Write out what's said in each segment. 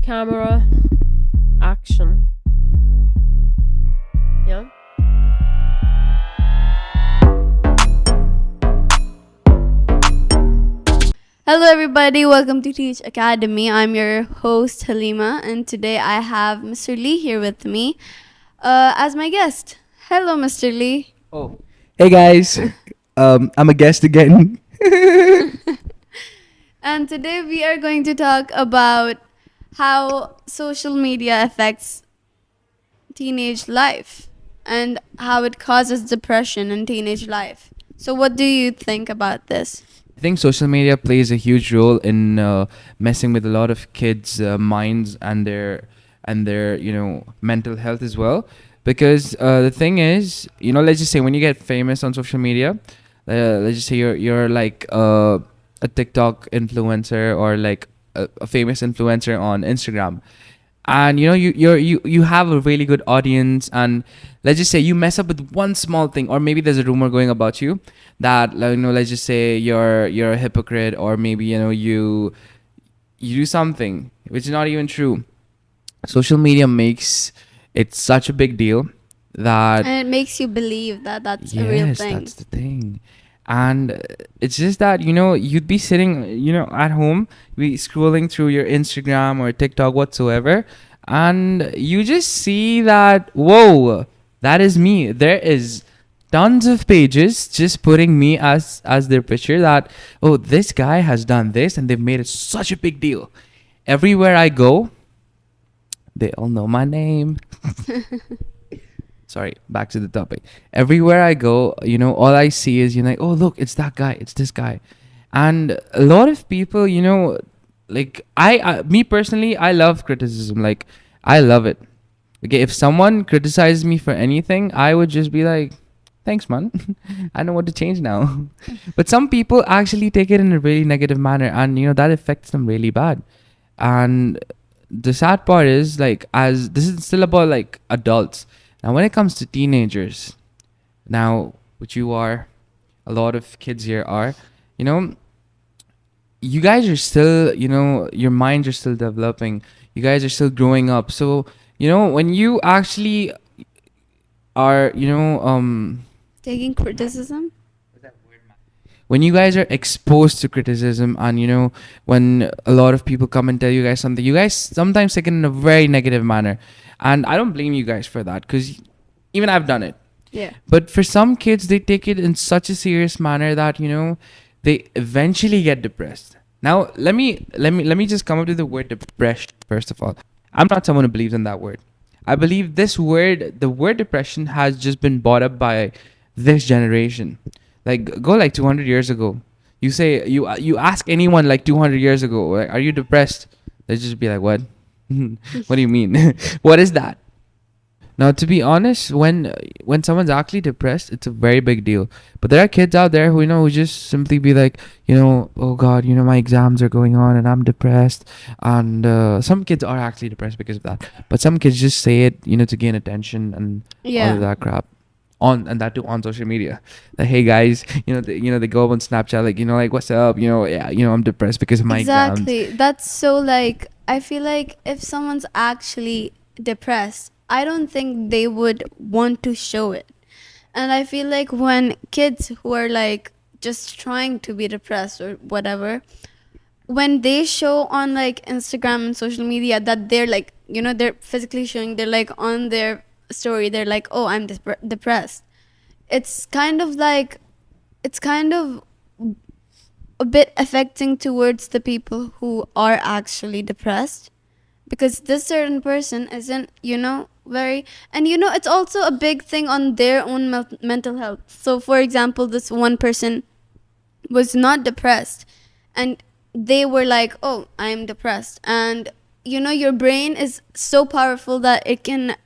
camera, action. Yeah. Hello, everybody. Welcome to Teach Academy. I'm your host, Halima, and today I have Mr. Lee here with me as my guest. Hello, Mr. Lee. Oh, hey guys, I'm a guest again. And today we are going to talk about how social media affects teenage life and how it causes depression in teenage life. So, what do you think about this? I think social media plays a huge role in messing with a lot of kids' minds and their mental health as well. Because the thing is, let's just say when you get famous on social media, let's just say you're like a TikTok influencer or like a famous influencer on Instagram, and you have a really good audience, and let's just say you mess up with one small thing, or maybe there's a rumor going about you that let's just say you're a hypocrite, or maybe you do something which is not even true. Social media makes it such a big deal that And it makes you believe that that's a real yes, thing. that's the thing. And it's just that you'd be sitting at home, be scrolling through your Instagram or TikTok whatsoever, and you just see that, whoa, that is me. There is tons of pages just putting me as their picture, that, oh, this guy has done this and they've made it such a big deal. Everywhere I go, they all know my name. Sorry, back to the topic. Everywhere I go, all I see is, oh, look, it's that guy, it's this guy. And a lot of people, like me personally, I love criticism. Like, I love it. Okay, if someone criticizes me for anything, I would just be like, thanks, man. I know what to change now. But some people actually take it in a really negative manner, and that affects them really bad. And the sad part is, like, as this is still about like adults. Now, when it comes to teenagers, now, which you are, a lot of kids here are, you guys are still, your minds are still developing. You guys are still growing up. So, when you actually are, Taking criticism? when you guys are exposed to criticism, and when a lot of people come and tell you guys something, you guys sometimes take it in a very negative manner, and I don't blame you guys for that, because even I've done it. Yeah. But for some kids, they take it in such a serious manner that they eventually get depressed. Now, let me just come up to the word depression. First of all, I'm not someone who believes in that word. I believe the word depression has just been brought up by this generation. Like, go like 200 years ago. You say you ask anyone like 200 years ago, like, are you depressed? They just be like, what? What do you mean? What is that? Now, to be honest, when someone's actually depressed, it's a very big deal. But there are kids out there who just simply be like, oh God, my exams are going on and I'm depressed. And some kids are actually depressed because of that. But some kids just say it, to gain attention and all of that crap. And that too on social media. Like, hey guys, they go up on Snapchat, like what's up? I'm depressed because of my exams. Exactly. That's so, like, I feel like if someone's actually depressed, I don't think they would want to show it. And I feel like when kids who are like just trying to be depressed or whatever, when they show on like Instagram and social media that they're like, they're physically showing, they're like on their story, they're like, oh, I'm depressed. It's kind of a bit affecting towards the people who are actually depressed, because this certain person isn't, very, and it's also a big thing on their own mental health. So for example, this one person was not depressed, and they were like, oh, I'm depressed. And your brain is so powerful that it can,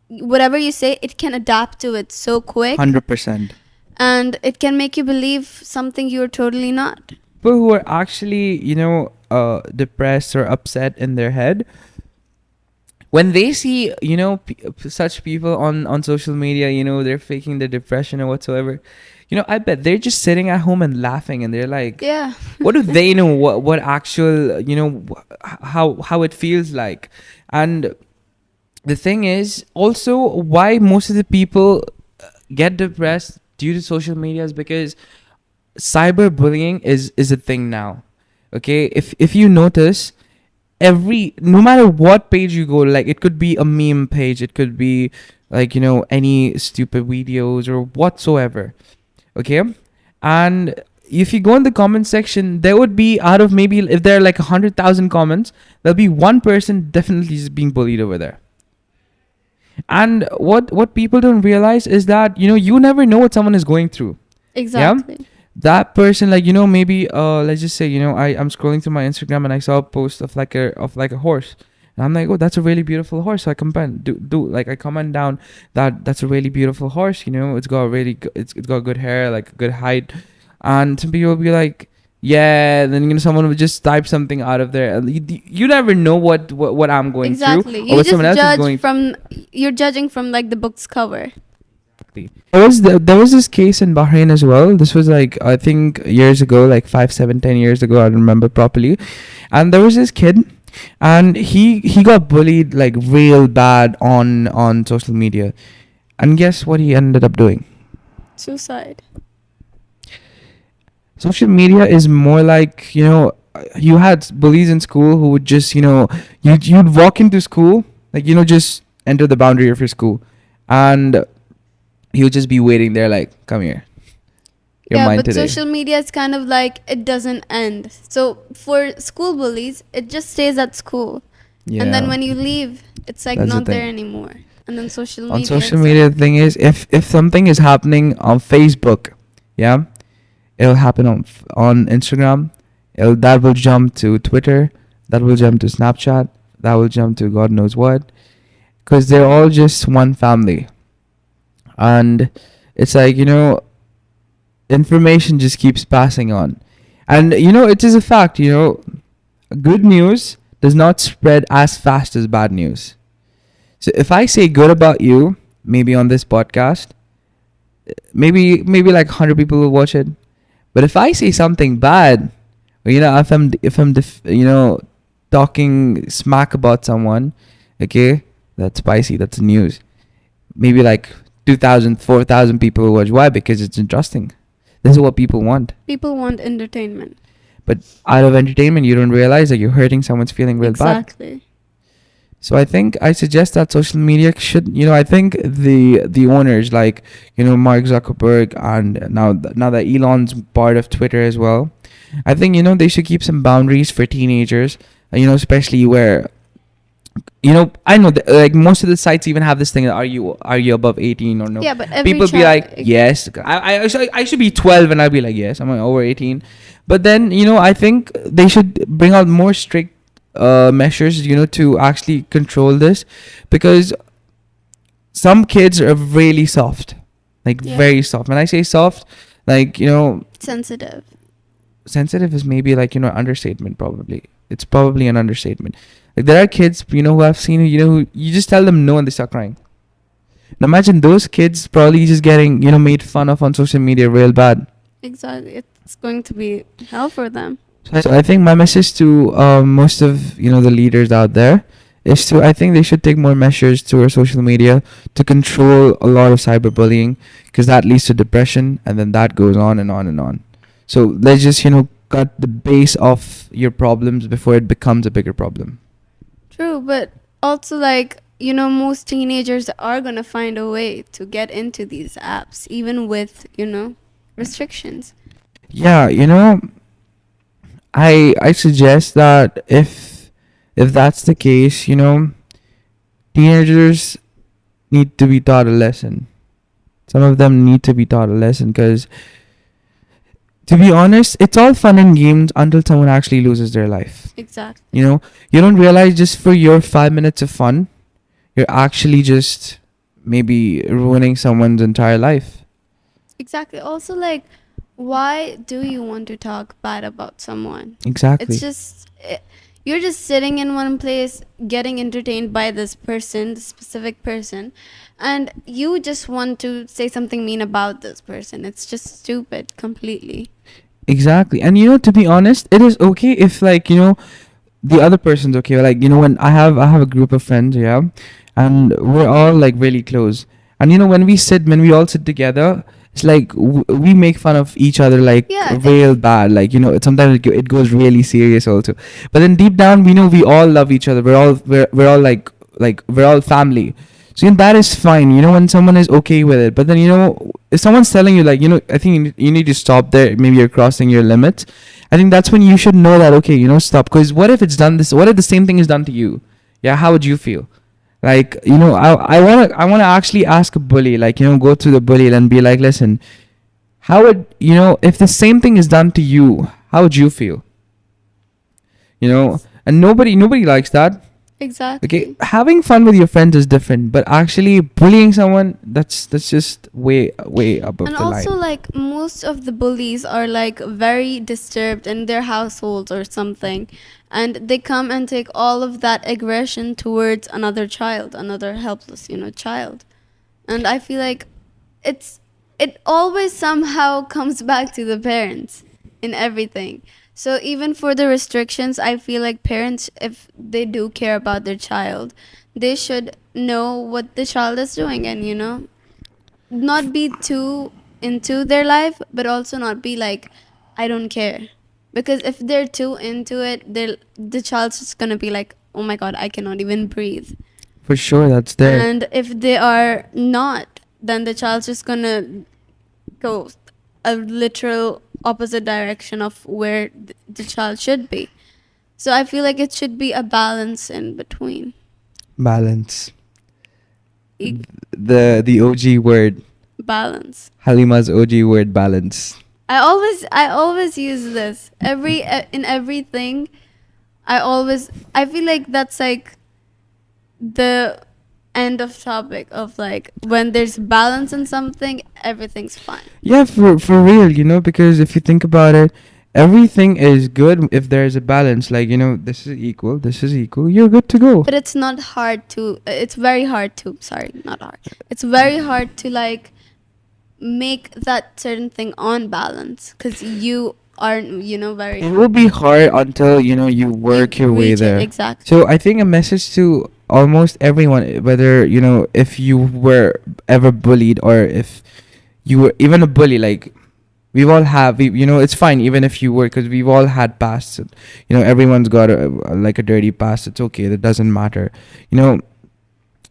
whatever you say, it can adapt to it so quick, 100%. and it can make you believe something you're totally not. People who are actually, depressed or upset in their head, when they see, such people on social media, they're faking their depression or whatsoever, You know, I bet they're just sitting at home and laughing, and they're like, Yeah. what do they know what actual, you know, how it feels like? And the thing is also why most of the people get depressed due to social media is because cyberbullying is a thing now. Okay, if you notice, every no matter what page you go, like it could be a meme page, it could be like, you know, any stupid videos or whatsoever. Okay, and if you go in the comment section, there would be, out of maybe, if there are like 100,000 comments, there'll be one person definitely is being bullied over there. And what people don't realize is that, you know, you never know what someone is going through. Exactly. That person, like, you know, maybe let's just say, you know, I'm scrolling through my Instagram and I saw a post of like a horse, and I'm like, oh, that's a really beautiful horse. So I I comment down that's a really beautiful horse, you know, it's got it's got good hair, like good height. And some people will be like, yeah, then, you know, someone would just type something out of there, and you never know what I'm going Exactly. through, or You what just someone else is judge going from, you're judging from like the book's cover. through. There was this case in Bahrain as well. This was like, I think, years ago, like 5, 7, 10 years ago, I don't remember properly. And there was this kid, and he got bullied like real bad on social media. And guess what he ended up doing? Suicide. Social media is more like, you know, you had bullies in school who would just, you know, you'd walk into school, like, you know, just enter the boundary of your school, and he would just be waiting there like, come here, you're Yeah, mine but today. social media is kind of like, it doesn't end. So for school bullies, it just stays at school. Yeah. And then when you leave, it's like That's the not there thing. anymore. And then social media. On social it's media, like- the thing is, if something is happening on Facebook, yeah, it'll happen on Instagram, that will jump to Twitter, that will jump to Snapchat, that will jump to God knows what, because they're all just one family. And it's like, you know, information just keeps passing on. And, you know, it is a fact, you know, good news does not spread as fast as bad news. So if I say good about you, maybe on this podcast, maybe like 100 people will watch it. But if I say something bad, or, you know, you know, talking smack about someone, okay, that's spicy, that's news. Maybe like 2,000, 4,000 people will watch. Why? Because it's interesting. This is what people want. People want entertainment. But out of entertainment, you don't realize that you're hurting someone's feeling real bad. Exactly. So I suggest that social media should, you know, I think the owners, like, you know, Mark Zuckerberg, and now that Elon's part of Twitter as well, I think, you know, they should keep some boundaries for teenagers, you know, especially where, you know, I know that, like, most of the sites even have this thing, are you above 18 or no? Yeah, but every People be like, yes, I should be 12, and I'll be like, yes, I'm over 18. But then, you know, I think they should bring out more strict measures, you know, to actually control this, because some kids are really soft, like, Yeah. very soft. When I say soft, like, you know, sensitive. sensitive is maybe like, you know, understatement. Probably it's probably an understatement. Like, there are kids, you know, who I've seen, you know, who you just tell them no and they start crying. Now imagine those kids probably just getting, you know, made fun of on social media real bad. Exactly. It's going to be hell for them. So I think my message to most of, you know, the leaders out there is I think they should take more measures to our social media to control a lot of cyberbullying, because that leads to depression, and then that goes on and on and on. So let's just, you know, cut the base of your problems before it becomes a bigger problem. True, but also, like, you know, most teenagers are going to find a way to get into these apps, even with, you know, restrictions. Yeah, you know, I suggest that if that's the case, you know, teenagers need to be taught a lesson. Some of them need to be taught a lesson, because, to be honest, it's all fun and games until someone actually loses their life. Exactly. You know, you don't realize just for your 5 minutes of fun, you're actually just maybe ruining someone's entire life. Exactly. Also, like, why do you want to talk bad about someone? Exactly. It's just, You're just sitting in one place getting entertained by this person, this specific person, and you just want to say something mean about this person. It's just stupid completely. Exactly. And to be honest, it is okay if, like, the other person's okay. Like, when I have a group of friends, yeah, and we're all like really close. And when we all sit together, it's like we make fun of each other like Yeah, real bad. Like, sometimes it goes really serious also. But then deep down, we know we all love each other. We're all like we're all family. So that is fine, when someone is okay with it. But then, if someone's telling you, like, I think you need to stop there. Maybe you're crossing your limits. I think that's when you should know that, okay, stop. Because what if what if the same thing is done to you? Yeah, how would you feel? Like, I wanna actually ask a bully, like, go to the bully and be like, listen, how would, if the same thing is done to you, how would you feel? And nobody likes that. exactly. Okay, having fun with your friends is different, but actually bullying someone, that's just way above And the also, line. like, most of the bullies are like very disturbed in their households or something, and they come and take all of that aggression towards another child, another helpless, child. And I feel like it always somehow comes back to the parents in everything. So even for the restrictions, I feel like parents, if they do care about their child, they should know what the child is doing, and not be too into their life, but also not be like, I don't care. Because if they're too into it, the child's just gonna be like, oh my god, I cannot even breathe. For sure, that's there. And if they are not, then the child's just gonna go a literal opposite direction of where the child should be. So I feel like it should be a balance in between. Balance. E- The OG word. Balance. Halima's OG word, balance. I always use this in everything. I feel like that's like the end of topic of, like, when there's balance in something, everything's fine. Yeah, for real, because if you think about it, everything is good if there's a balance. Like, this is equal, you're good to go. But it's not hard to. It's very hard to. Sorry, not hard. It's very hard to, like, make that certain thing on balance, because you aren't, very. It will be hard until you work your way reach it, there. exactly. So I think a message to almost everyone, whether if you were ever bullied or if you were even a bully, like, we've all have, it's fine even if you were, because we've all had pasts. Everyone's got like a dirty past. It's okay. That doesn't matter.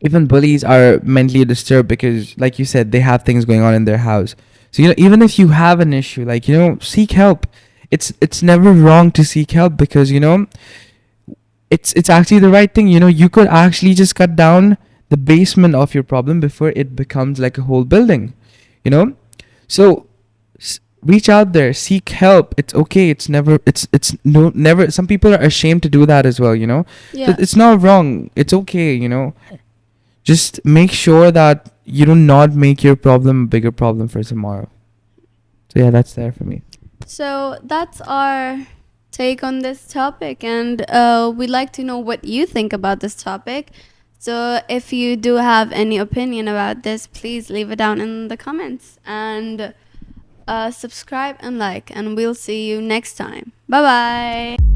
Even bullies are mentally disturbed because, like you said, they have things going on in their house. So even if you have an issue, like, seek help. It's never wrong to seek help, because it's actually the right thing. You could actually just cut down the basement of your problem before it becomes like a whole building. So reach out there, seek help. It's okay. It's never. It's no never. Some people are ashamed to do that as well. Yeah. It's not wrong. It's okay. Just make sure that you do not make your problem a bigger problem for tomorrow. So yeah, that's there for me. So that's our take on this topic, and we'd like to know what you think about this topic. So if you do have any opinion about this, please leave it down in the comments, and subscribe and like, and we'll see you next time. Bye bye.